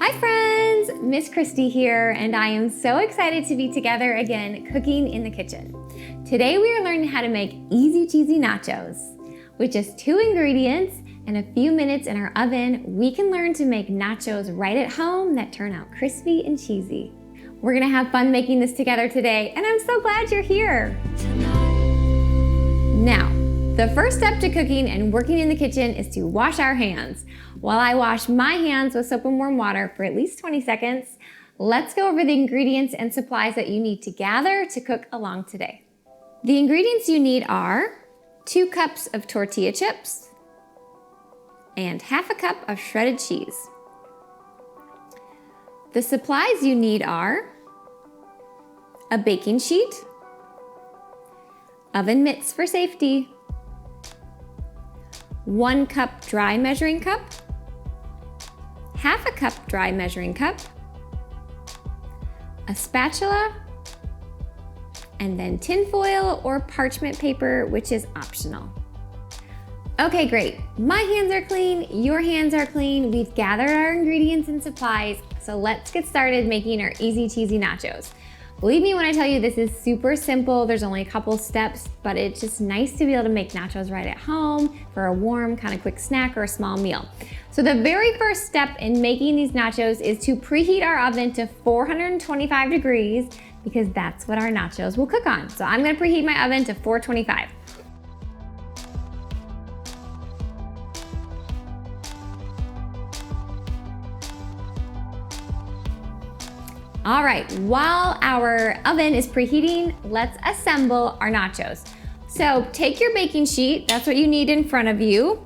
Hi friends, Miss Kristi here, and I am so excited to be together again cooking in the kitchen. Today we are learning how to make easy cheesy nachos. With just 2 ingredients and a few minutes in our oven, we can learn to make nachos right at home that turn out crispy and cheesy. We're gonna have fun making this together today, and I'm so glad you're here. Now, the first step to cooking and working in the kitchen is to wash our hands. While I wash my hands with soap and warm water for at least 20 seconds, let's go over the ingredients and supplies that you need to gather to cook along today. The ingredients you need are 2 cups of tortilla chips and half a cup of shredded cheese. The supplies you need are a baking sheet, oven mitts for safety, 1 cup dry measuring cup, half a cup dry measuring cup, a spatula, and then tin foil or parchment paper, which is optional. Okay, great. My hands are clean, your hands are clean. We've gathered our ingredients and supplies, so let's get started making our easy cheesy nachos. Believe me when I tell you this is super simple. There's only a couple steps, but it's just nice to be able to make nachos right at home for a warm, kind of quick snack or a small meal. So the very first step in making these nachos is to preheat our oven to 425 degrees because that's what our nachos will cook on. So I'm gonna preheat my oven to 425. All right, while our oven is preheating, let's assemble our nachos. So take your baking sheet, that's what you need in front of you.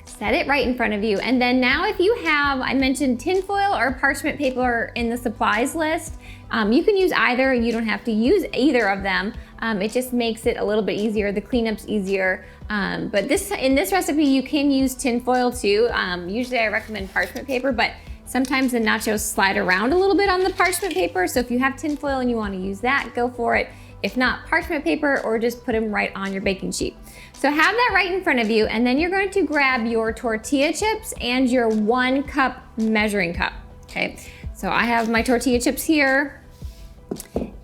Set it right in front of you. And then now if you have, I mentioned tinfoil or parchment paper in the supplies list, you can use either, you don't have to use either of them. It just makes it a little bit easier, the cleanup's easier. But in this recipe, you can use tinfoil too. Usually I recommend parchment paper, but sometimes the nachos slide around a little bit on the parchment paper, so if you have tinfoil and you want to use that, go for it. If not, parchment paper, or just put them right on your baking sheet. So have that right in front of you, and then you're going to grab your tortilla chips and your 1 cup measuring cup, okay? So I have my tortilla chips here,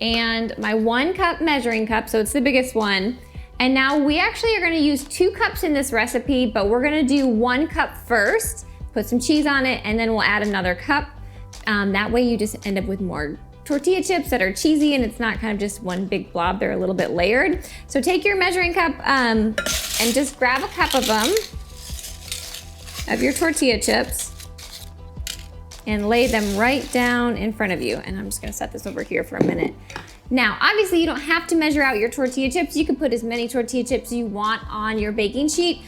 and my 1 cup measuring cup, so it's the biggest one. And now we actually are gonna use 2 cups in this recipe, but we're gonna do 1 cup first, put some cheese on it, and then we'll add another cup. That way you just end up with more tortilla chips that are cheesy and it's not kind of just one big blob, they're a little bit layered. So take your measuring cup and just grab a cup of them, of your tortilla chips, and lay them right down in front of you. And I'm just gonna set this over here for a minute. Now, obviously you don't have to measure out your tortilla chips. You can put as many tortilla chips you want on your baking sheet.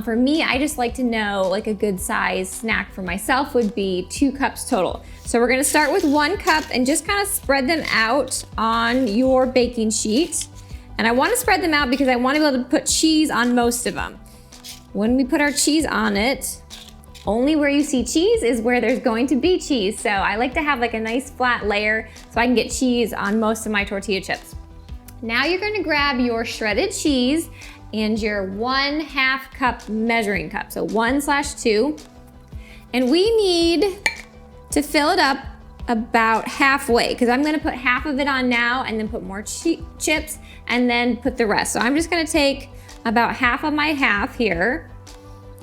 For me, I just like to know like a good size snack for myself would be 2 cups total. So we're gonna start with 1 cup and just kind of spread them out on your baking sheet. And I wanna spread them out because I wanna be able to put cheese on most of them. When we put our cheese on it, only where you see cheese is where there's going to be cheese. So I like to have like a nice flat layer so I can get cheese on most of my tortilla chips. Now you're gonna grab your shredded cheese and your 1/2 cup measuring cup. So 1/2. And we need to fill it up about halfway because I'm gonna put half of it on now and then put more chips and then put the rest. So I'm just gonna take about half of my half here.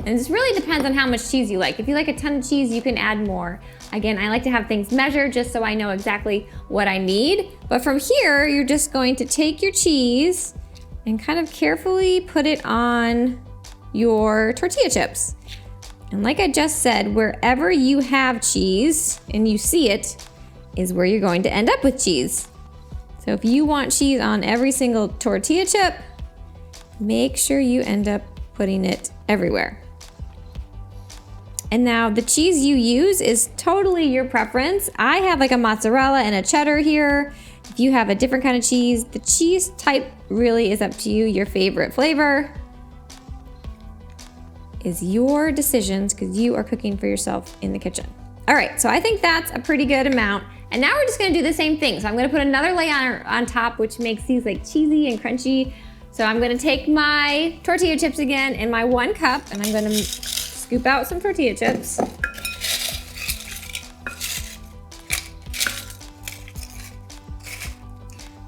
And this really depends on how much cheese you like. If you like a ton of cheese, you can add more. Again, I like to have things measured just so I know exactly what I need. But from here, you're just going to take your cheese and kind of carefully put it on your tortilla chips. And like I just said, wherever you have cheese and you see it is where you're going to end up with cheese. So if you want cheese on every single tortilla chip, make sure you end up putting it everywhere. And now the cheese you use is totally your preference. I have like a mozzarella and a cheddar here. If you have a different kind of cheese, the cheese type really is up to you. Your favorite flavor is your decisions because you are cooking for yourself in the kitchen. All right, so I think that's a pretty good amount. And now we're just gonna do the same thing. So I'm gonna put another layer on top, which makes these like cheesy and crunchy. So I'm gonna take my tortilla chips again in my 1 cup, and I'm gonna scoop out some tortilla chips.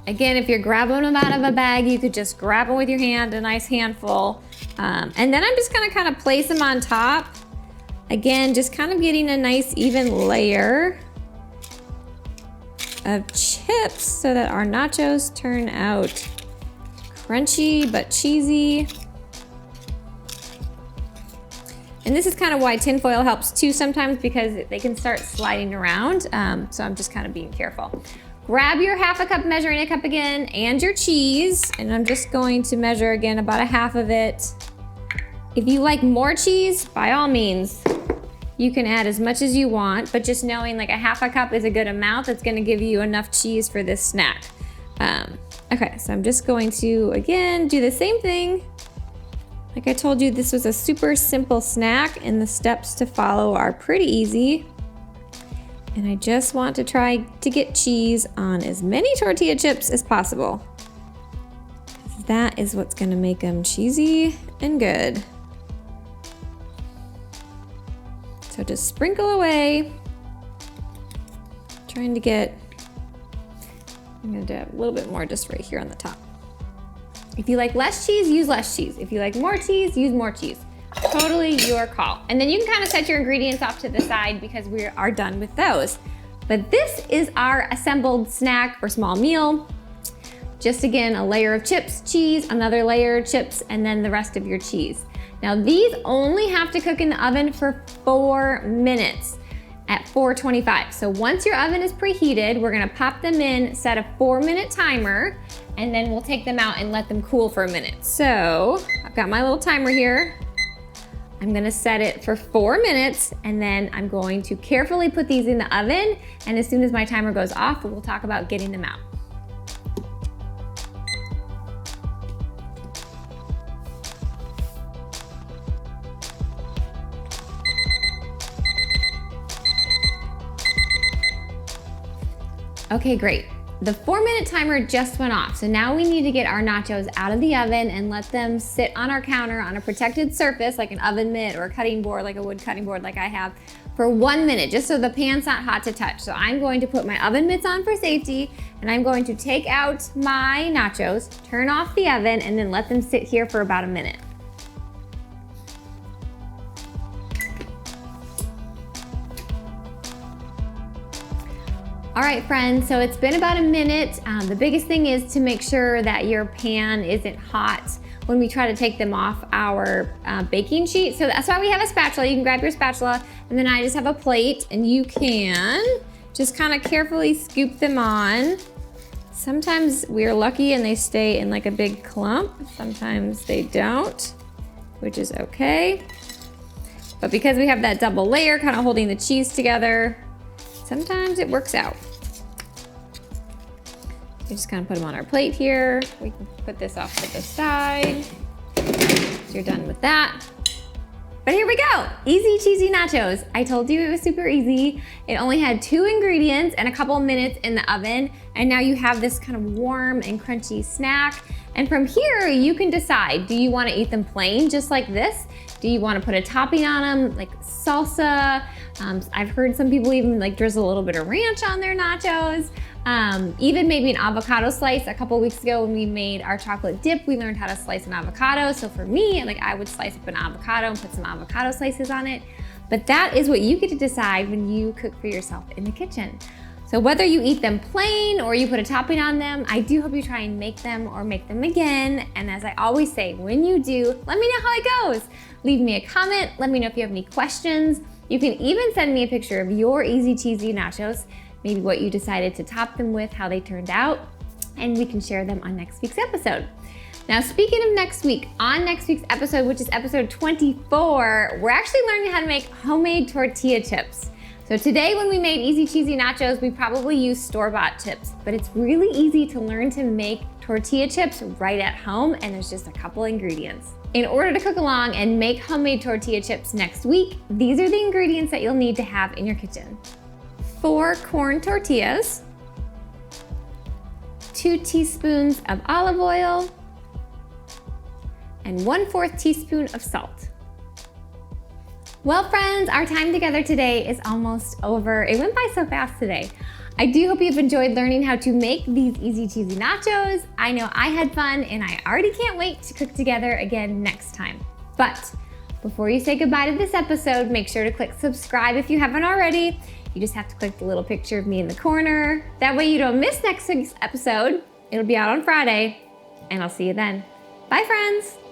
Again, if you're grabbing them out of a bag, you could just grab them with your hand, a nice handful. And then I'm just gonna kind of place them on top. Again, just kind of getting a nice even layer of chips so that our nachos turn out crunchy but cheesy. And this is kind of why tinfoil helps too sometimes, because they can start sliding around. So I'm just kind of being careful. Grab your half a cup measuring cup again and your cheese. And I'm just going to measure again about a half of it. If you like more cheese, by all means, you can add as much as you want, but just knowing like a half a cup is a good amount, that's gonna give you enough cheese for this snack. Okay, so I'm just going to, again, do the same thing. Like I told you, this was a super simple snack and the steps to follow are pretty easy. And I just want to try to get cheese on as many tortilla chips as possible. That is what's gonna make them cheesy and good. So just sprinkle away. Trying to get, I'm gonna do a little bit more just right here on the top. If you like less cheese, use less cheese. If you like more cheese, use more cheese. Totally your call. And then you can kind of set your ingredients off to the side because we are done with those. But this is our assembled snack or small meal. Just again, a layer of chips, cheese, another layer of chips, and then the rest of your cheese. Now these only have to cook in the oven for 4 minutes at 425. So once your oven is preheated, we're gonna pop them in, set a 4-minute timer, and then we'll take them out and let them cool for a minute. So I've got my little timer here. I'm gonna set it for 4 minutes, and then I'm going to carefully put these in the oven, and as soon as my timer goes off, we'll talk about getting them out. Okay, great. The 4-minute timer just went off. So now we need to get our nachos out of the oven and let them sit on our counter on a protected surface like an oven mitt or a cutting board, like a wood cutting board like I have, for 1 minute, just so the pan's not hot to touch. So I'm going to put my oven mitts on for safety, and I'm going to take out my nachos, turn off the oven, and then let them sit here for about a minute. All right, friends, so it's been about a minute. The biggest thing is to make sure that your pan isn't hot when we try to take them off our baking sheet. So that's why we have a spatula. You can grab your spatula, and then I just have a plate, and you can just kind of carefully scoop them on. Sometimes we're lucky and they stay in like a big clump. Sometimes they don't, which is okay. But because we have that double layer kind of holding the cheese together, sometimes it works out. We just kind of put them on our plate here. We can put this off to the side. So you're done with that. But here we go, easy cheesy nachos. I told you it was super easy. It only had 2 ingredients and a couple minutes in the oven. And now you have this kind of warm and crunchy snack. And from here, you can decide, do you want to eat them plain just like this? Do you want to put a topping on them, like salsa? I've heard some people even like drizzle a little bit of ranch on their nachos. Even maybe an avocado slice. A couple weeks ago when we made our chocolate dip, we learned how to slice an avocado. So for me, like I would slice up an avocado and put some avocado slices on it. But that is what you get to decide when you cook for yourself in the kitchen. So whether you eat them plain or you put a topping on them, I do hope you try and make them or make them again. And as I always say, when you do, let me know how it goes. Leave me a comment. Let me know if you have any questions. You can even send me a picture of your easy cheesy nachos, maybe what you decided to top them with, how they turned out, and we can share them on next week's episode. Now, speaking of next week, on next week's episode, which is episode 24, we're actually learning how to make homemade tortilla chips. So today when we made easy cheesy nachos, we probably used store-bought chips, but it's really easy to learn to make tortilla chips right at home, and there's just a couple ingredients. In order to cook along and make homemade tortilla chips next week, these are the ingredients that you'll need to have in your kitchen. 4 corn tortillas, 2 teaspoons of olive oil, and 1/4 teaspoon of salt. Well, friends, our time together today is almost over. It went by so fast today. I do hope you've enjoyed learning how to make these easy cheesy nachos. I know I had fun and I already can't wait to cook together again next time. But before you say goodbye to this episode, make sure to click subscribe if you haven't already. You just have to click the little picture of me in the corner. That way you don't miss next week's episode. It'll be out on Friday, and I'll see you then. Bye, friends.